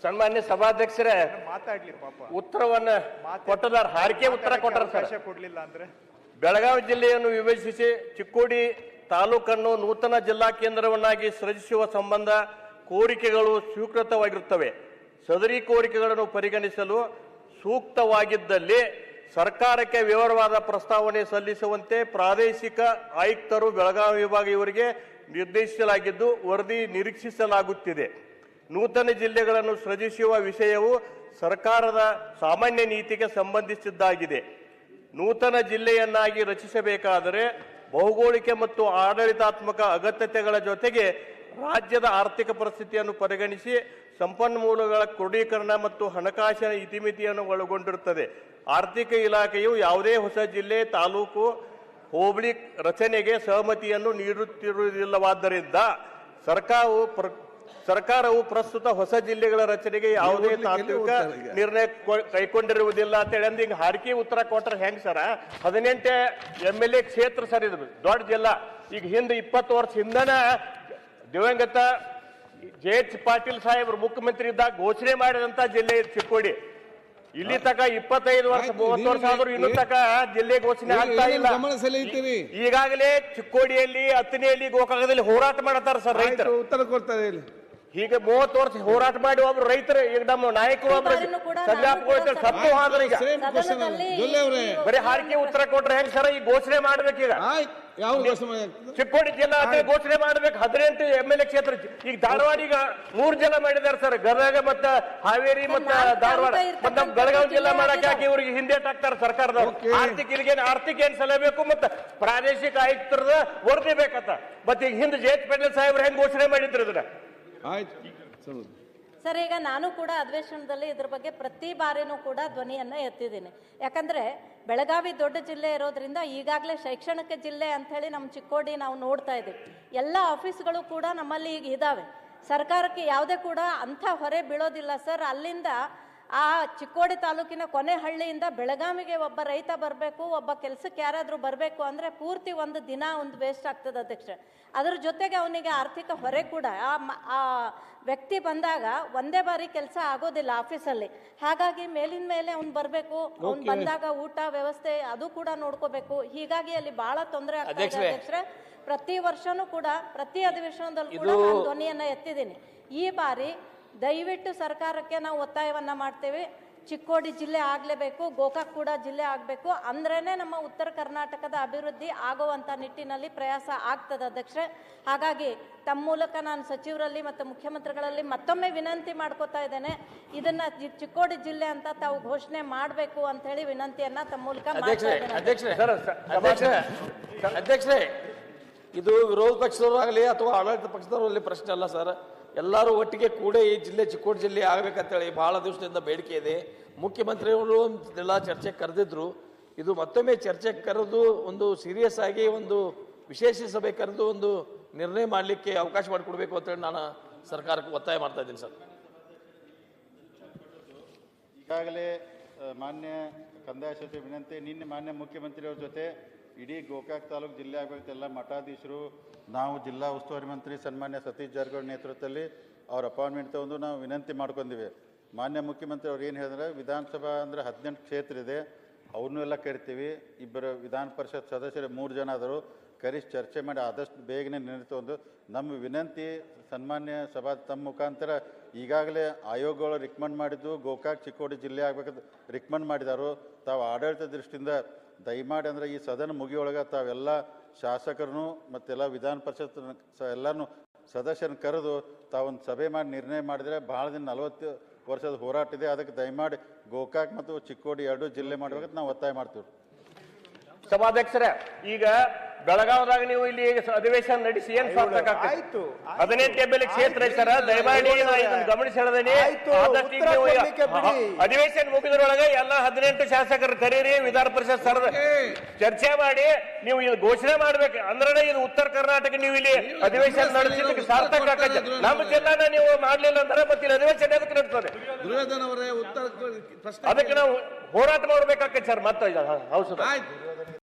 ಸನ್ಮಾನ್ಯ ಸಭಾಧ್ಯಕ್ಷರೇ, ಮಾತಾಡ್ಲಿ ಪಾಪ. ಉತ್ತರವನ್ನ ಕೊಟ್ಟದಾರ, ಹಾರಿಕೆ ಉತ್ತರ ಕೊಟ್ಟರ. ಕೊಡ್ಲಿಲ್ಲ ಅಂದ್ರೆ ಬೆಳಗಾವಿ ಜಿಲ್ಲೆಯನ್ನು ವಿಭಜಿಸಿ ಚಿಕ್ಕೋಡಿ ತಾಲೂಕನ್ನು ನೂತನ ಜಿಲ್ಲಾ ಕೇಂದ್ರವನ್ನಾಗಿ ಸೃಜಿಸುವ ಸಂಬಂಧ ಕೋರಿಕೆಗಳು ಸ್ವೀಕೃತವಾಗಿರುತ್ತವೆ. ಸದರಿ ಕೋರಿಕೆಗಳನ್ನು ಪರಿಗಣಿಸಲು ಸೂಕ್ತವಾಗಿದ್ದಲ್ಲಿ ಸರ್ಕಾರಕ್ಕೆ ವಿವರವಾದ ಪ್ರಸ್ತಾವನೆ ಸಲ್ಲಿಸುವಂತೆ ಪ್ರಾದೇಶಿಕ ಆಯುಕ್ತರು ಬೆಳಗಾವಿ ವಿಭಾಗ ಇವರಿಗೆ ನಿರ್ದೇಶಿಸಲಾಗಿದ್ದು ವರದಿ ನಿರೀಕ್ಷಿಸಲಾಗುತ್ತಿದೆ. ನೂತನ ಜಿಲ್ಲೆಗಳನ್ನು ಸೃಜಿಸುವ ವಿಷಯವು ಸರ್ಕಾರದ ಸಾಮಾನ್ಯ ನೀತಿಗೆ ಸಂಬಂಧಿಸಿದ್ದಾಗಿದೆ. ನೂತನ ಜಿಲ್ಲೆಯನ್ನಾಗಿ ರಚಿಸಬೇಕಾದರೆ ಭೌಗೋಳಿಕ ಮತ್ತು ಆಡಳಿತಾತ್ಮಕ ಅಗತ್ಯತೆಗಳ ಜೊತೆಗೆ ರಾಜ್ಯದ ಆರ್ಥಿಕ ಪರಿಸ್ಥಿತಿಯನ್ನು ಪರಿಗಣಿಸಿ ಸಂಪನ್ಮೂಲಗಳ ಕ್ರೋಢೀಕರಣ ಮತ್ತು ಹಣಕಾಸಿನ ಇತಿಮಿತಿಯನ್ನು ಒಳಗೊಂಡಿರುತ್ತದೆ. ಆರ್ಥಿಕ ಇಲಾಖೆಯು ಯಾವುದೇ ಹೊಸ ಜಿಲ್ಲೆ, ತಾಲೂಕು, ಹೋಬಳಿ ರಚನೆಗೆ ಸಹಮತಿಯನ್ನು ನೀಡುತ್ತಿರುವುದಿಲ್ಲವಾದ್ದರಿಂದ ಸರ್ಕಾರವು ಪ್ರಸ್ತುತ ಹೊಸ ಜಿಲ್ಲೆಗಳ ರಚನೆಗೆ ಯಾವುದೇ ತಾತ್ವಿಕ ನಿರ್ಣಯ ಕೈಗೊಂಡಿರುವುದಿಲ್ಲ ಅಂತ ಹೇಳಿ ಅಂದ್ ಹಿಂಗೆ ಹಾರಿಕೆ ಉತ್ತರ ಕೊಟ್ಟರೆ ಹೆಂಗ್ ಸರ? 18 MLA ಕ್ಷೇತ್ರ ಸರ್, ಇದು ದೊಡ್ಡ ಜಿಲ್ಲಾ. ಈಗ ಹಿಂದೆ 20 ವರ್ಷ ಹಿಂದನ ದಿವಂಗತ JH ಪಾಟೀಲ್ ಸಾಹೇಬ್ರು ಮುಖ್ಯಮಂತ್ರಿ ಇದ್ದಾಗ ಘೋಷಣೆ ಮಾಡಿದಂತ ಜಿಲ್ಲೆ ಚಿಕ್ಕೋಡಿ. ಇಲ್ಲಿ ತಕ 25 ವರ್ಷ 30 ವರ್ಷ ಆದ್ರೂ ಇನ್ನೂ ತಕ ಜಿಲ್ಲೆ ಘೋಷಣೆ ಆಗ್ತಾ ಇಲ್ಲ. ಈಗಾಗಲೇ ಚಿಕ್ಕೋಡಿಯಲ್ಲಿ, ಅತ್ತನೆಯಲ್ಲಿ, ಗೋಕಾಕದಲ್ಲಿ ಹೋರಾಟ ಮಾಡತಾರ ಸರ್ ರೈತರು. ಉತ್ತರ ಕೊಡ್ತಾರೆ. ಹೀಗೆ 30 ವರ್ಷ ಹೋರಾಟ ಮಾಡಿ ಒಬ್ರು ರೈತರು, ಈಗ ನಮ್ಮ ನಾಯಕರು ಒಬ್ರು ಸತ್ತು ಹೋದ್ರೆ ಈಗ ಬರೀ ಹಾರಿಕೆ ಉತ್ತರ ಕೊಟ್ರೆ ಹೆಂಗ್ ಸರ? ಈ ಘೋಷಣೆ ಮಾಡ್ಬೇಕೀಗ ಚಿಕ್ಕೋಡಿ ಜಿಲ್ಲಾ ಘೋಷಣೆ ಮಾಡ್ಬೇಕು. 18 MLA ಕ್ಷೇತ್ರ. ಈಗ ಧಾರವಾಡ ಈಗ 3 ಜಿಲ್ಲಾ ಮಾಡಿದಾರೆ ಸರ್. ಗದಗ ಮತ್ತ ಹಾವೇರಿ ಮತ್ತ ಧಾರವಾಡ ಮತ್ತ ನಮ್ ಬೆಳಗಾವಿ ಜಿಲ್ಲಾ ಮಾಡಕ್ ಹಾಕಿ ಇವ್ರಿಗೆ ಹಿಂದೇಟ್ ಹಾಕ್ತಾರೆ ಸರ್ಕಾರದವ್ರು. ಆರ್ಥಿಕ ಏನ್ ಸಲಹಬೇಕು ಮತ್ತ ಪ್ರಾದೇಶಿಕ ಆಯುಕ್ತರದ ವರದಿ ಬೇಕತ್ತ. ಮತ್ತೆ ಈಗ ಹಿಂದೆ JH ಪಾಟೀಲ್ ಸಾಹೇಬ್ರು ಹೆಂಗ್ ಘೋಷಣೆ ಮಾಡಿದ್ರು ಇದನ್ನ? ಸರ್, ಈಗ ನಾನು ಕೂಡ ಅಧಿವೇಶನದಲ್ಲಿ ಇದ್ರ ಬಗ್ಗೆ ಪ್ರತಿ ಬಾರಿನೂ ಕೂಡ ಧ್ವನಿಯನ್ನು ಎತ್ತಿದ್ದೀನಿ. ಯಾಕಂದರೆ ಬೆಳಗಾವಿ ದೊಡ್ಡ ಜಿಲ್ಲೆ ಇರೋದ್ರಿಂದ ಈಗಾಗಲೇ ಶೈಕ್ಷಣಿಕ ಜಿಲ್ಲೆ ಅಂಥೇಳಿ ನಮ್ಮ ಚಿಕ್ಕೋಡಿ ನಾವು ನೋಡ್ತಾ ಇದ್ದೀವಿ. ಎಲ್ಲ ಆಫೀಸ್ಗಳು ಕೂಡ ನಮ್ಮಲ್ಲಿ ಈಗ ಇದ್ದಾವೆ. ಸರ್ಕಾರಕ್ಕೆ ಯಾವುದೇ ಕೂಡ ಅಂಥ ಹೊರೆ ಬೀಳೋದಿಲ್ಲ ಸರ್. ಅಲ್ಲಿಂದ ಆ ಚಿಕ್ಕೋಡಿ ತಾಲೂಕಿನ ಕೊನೆ ಹಳ್ಳಿಯಿಂದ ಬೆಳಗಾವಿಗೆ ಒಬ್ಬ ರೈತ ಬರಬೇಕು, ಒಬ್ಬ ಕೆಲಸಕ್ಕೆ ಯಾರಾದರೂ ಬರಬೇಕು ಅಂದರೆ ಪೂರ್ತಿ ಒಂದು ದಿನ ಒಂದು ವೇಸ್ಟ್ ಆಗ್ತದೆ ಅಧ್ಯಕ್ಷ. ಅದ್ರ ಜೊತೆಗೆ ಅವನಿಗೆ ಆರ್ಥಿಕ ಹೊರೆ ಕೂಡ ಆ ವ್ಯಕ್ತಿ ಬಂದಾಗ ಒಂದೇ ಬಾರಿ ಕೆಲಸ ಆಗೋದಿಲ್ಲ ಆಫೀಸಲ್ಲಿ. ಹಾಗಾಗಿ ಮೇಲಿನ ಮೇಲೆ ಅವ್ನು ಬರಬೇಕು, ಅವ್ನು ಬಂದಾಗ ಊಟ ವ್ಯವಸ್ಥೆ ಅದು ಕೂಡ ನೋಡ್ಕೋಬೇಕು. ಹೀಗಾಗಿ ಅಲ್ಲಿ ಬಹಳ ತೊಂದರೆ ಆಗ್ತದೆ ಅಧ್ಯಕ್ಷರೇ. ಪ್ರತಿ ವರ್ಷನೂ ಕೂಡ ಪ್ರತಿ ಅಧಿವೇಶನದಲ್ಲಿ ಕೂಡ ನಾನು ಧ್ವನಿಯನ್ನು ಎತ್ತಿದ್ದೀನಿ. ಈ ಬಾರಿ ದಯವಿಟ್ಟು ಸರ್ಕಾರಕ್ಕೆ ನಾವು ಒತ್ತಾಯವನ್ನು ಮಾಡ್ತೇವೆ, ಚಿಕ್ಕೋಡಿ ಜಿಲ್ಲೆ ಆಗಲೇಬೇಕು, ಗೋಕಾಕ್ ಕೂಡ ಜಿಲ್ಲೆ ಆಗಬೇಕು. ಅಂದ್ರೇ ನಮ್ಮ ಉತ್ತರ ಕರ್ನಾಟಕದ ಅಭಿವೃದ್ಧಿ ಆಗುವಂಥ ನಿಟ್ಟಿನಲ್ಲಿ ಪ್ರಯಾಸ ಆಗ್ತದೆ ಅಧ್ಯಕ್ಷರೇ. ಹಾಗಾಗಿ ತಮ್ಮ ಮೂಲಕ ನಾನು ಸಚಿವರಲ್ಲಿ ಮತ್ತು ಮುಖ್ಯಮಂತ್ರಿಗಳಲ್ಲಿ ಮತ್ತೊಮ್ಮೆ ವಿನಂತಿ ಮಾಡ್ಕೋತಾ ಇದ್ದೇನೆ, ಇದನ್ನ ಚಿಕ್ಕೋಡಿ ಜಿಲ್ಲೆ ಅಂತ ತಾವು ಘೋಷಣೆ ಮಾಡಬೇಕು ಅಂತ ಹೇಳಿ ವಿನಂತಿಯನ್ನ ತಮ್ಮ ಮೂಲಕ ಅಧ್ಯಕ್ಷರೇ, ಇದು ವಿರೋಧ ಪಕ್ಷದವರು ಆಗಲಿ ಅಥವಾ ಆಡಳಿತ ಪಕ್ಷದವರಲ್ಲಿ ಪ್ರಶ್ನೆ ಅಲ್ಲ ಸರ್. ಎಲ್ಲರೂ ಒಟ್ಟಿಗೆ ಕೂಡ ಈ ಜಿಲ್ಲೆ ಚಿಕ್ಕೋಡಿ ಜಿಲ್ಲೆ ಆಗಬೇಕಂತೇಳಿ ಬಹಳ ದಿವಸದಿಂದ ಬೇಡಿಕೆ ಇದೆ. ಮುಖ್ಯಮಂತ್ರಿಗಳು ಎಲ್ಲ ಚರ್ಚೆ ಕರೆದಿದ್ರು. ಇದು ಮತ್ತೊಮ್ಮೆ ಚರ್ಚೆ ಕರೆದು ಒಂದು ಸೀರಿಯಸ್ ಆಗಿ ಒಂದು ವಿಶೇಷ ಸಭೆ ಕರೆದು ಒಂದು ನಿರ್ಣಯ ಮಾಡಲಿಕ್ಕೆ ಅವಕಾಶ ಮಾಡಿಕೊಡ್ಬೇಕು ಅಂತೇಳಿ ನಾನು ಸರ್ಕಾರಕ್ಕೆ ಒತ್ತಾಯ ಮಾಡ್ತಾ ಇದ್ದೀನಿ ಸರ್. ಈಗಾಗಲೇ ಮಾನ್ಯ ಕಂದಾಯ ಸಚಿವ ವಿನಂತಿ, ನಿನ್ನೆ ಮಾನ್ಯ ಮುಖ್ಯಮಂತ್ರಿಯವ್ರ ಜೊತೆ ಇಡೀ ಗೋಕಾಕ್ ತಾಲೂಕು ಜಿಲ್ಲೆ ಆಗಬೇಕು ಎಲ್ಲ ಮಠಾಧೀಶರು, ನಾವು ಜಿಲ್ಲಾ ಉಸ್ತುವಾರಿ ಮಂತ್ರಿ ಸನ್ಮಾನ್ಯ ಸತೀಶ್ ಜಾರಕಿಹೊಳಿ ನೇತೃತ್ವದಲ್ಲಿ ಅವ್ರ ಅಪಾಯಿಂಟ್ಮೆಂಟ್ ತಗೊಂಡು ನಾವು ವಿನಂತಿ ಮಾಡ್ಕೊಂಡಿವಿ. ಮಾನ್ಯ ಮುಖ್ಯಮಂತ್ರಿ ಅವ್ರು ಏನು ಹೇಳಿದ್ರೆ, ವಿಧಾನಸಭಾ ಅಂದರೆ 18 ಕ್ಷೇತ್ರ ಇದೆ, ಅವ್ರನ್ನೂ ಎಲ್ಲ ಕರಿತೀವಿ. ಇಬ್ಬರು ವಿಧಾನ ಪರಿಷತ್ ಸದಸ್ಯರು 3 ಜನ ಆದರು, ಕರೆಸಿ ಚರ್ಚೆ ಮಾಡಿ ಆದಷ್ಟು ಬೇಗನೆ ನಿರ್ಣಯ ತಗೊಂಡು ನಮ್ಮ ವಿನಂತಿ ಸನ್ಮಾನ್ಯ ಸಭಾ ತಮ್ಮ ಮುಖಾಂತರ ಈಗಾಗಲೇ ಆಯೋಗಗಳು ರಿಕಮೆಂಡ್ ಮಾಡಿದ್ದು ಗೋಕಾಕ್ ಚಿಕ್ಕೋಡಿ ಜಿಲ್ಲೆ ಆಗಬೇಕಂತ ರಿಕಮೆಂಡ್ ಮಾಡಿದಾರು. ತಾವು ಆಡಳಿತ ದೃಷ್ಟಿಯಿಂದ ದಯಮಾಡಿ ಅಂದರೆ ಈ ಸದನ ಮುಗಿಯೊಳಗೆ ತಾವೆಲ್ಲ ಶಾಸಕರನ್ನು ಮತ್ತೆಲ್ಲ ವಿಧಾನ ಪರಿಷತ್ ಎಲ್ಲರೂ ಸದಸ್ಯರನ್ನು ಕರೆದು ತಾವೊಂದು ಸಭೆ ಮಾಡಿ ನಿರ್ಣಯ ಮಾಡಿದರೆ ಭಾಳ ದಿನ 40 ವರ್ಷದ ಹೋರಾಟ ಇದೆ. ಅದಕ್ಕೆ ದಯಮಾಡಿ ಗೋಕಾಕ್ ಮತ್ತು ಚಿಕ್ಕೋಡಿ 2 ಜಿಲ್ಲೆ ಮಾಡಬೇಕಂತ ನಾವು ಒತ್ತಾಯ ಮಾಡ್ತೀವಿ. ಸಭಾಧ್ಯಕ್ಷರೇ, ಈಗ ಬೆಳಗಾವದಾಗ ನೀವು ಇಲ್ಲಿ ಅಧಿವೇಶನ ನಡೆಸಿ ಏನ್ ಸಾರ್ಥಕ ಆಯ್ತು? 18 MLA ಕ್ಷೇತ್ರ ಸರ್, ದಯಮಾಡಿ ಗಮನಿಸಿ ಹೇಳಿದೀನಿ. ಅಧಿವೇಶನ ಮುಗಿದ್ರೊಳಗೆ ಎಲ್ಲ 18 ಶಾಸಕರು ಕರೀರಿ, ವಿಧಾನ ಪರಿಷತ್ ಸರ್ ಚರ್ಚೆ ಮಾಡಿ ನೀವು ಇದು ಘೋಷಣೆ ಮಾಡ್ಬೇಕು. ಅಂದ್ರೆ ಇದು ಉತ್ತರ ಕರ್ನಾಟಕ ನೀವು ಇಲ್ಲಿ ಅಧಿವೇಶನ ನಡೆಸಿದ್ದಕ್ಕೆ ಸಾರ್ಥಕ ಆಗತ್ತೆ. ನಮ್ಮ ಜಿಲ್ಲಾನ ನೀವು ಮಾಡ್ಲಿಲ್ಲ ಅಂದ್ರೆ ಮತ್ತೆ ಇಲ್ಲಿ ಅಧಿವೇಶನ ಎದಕ್ಕೆ ನಡ್ತದೆ? ಅದಕ್ಕೆ ನಾವು ಹೋರಾಟ ಮಾಡ್ಬೇಕಾಗತ್ತೆ ಸರ್. ಮತ್ತೆ ಹೌದು.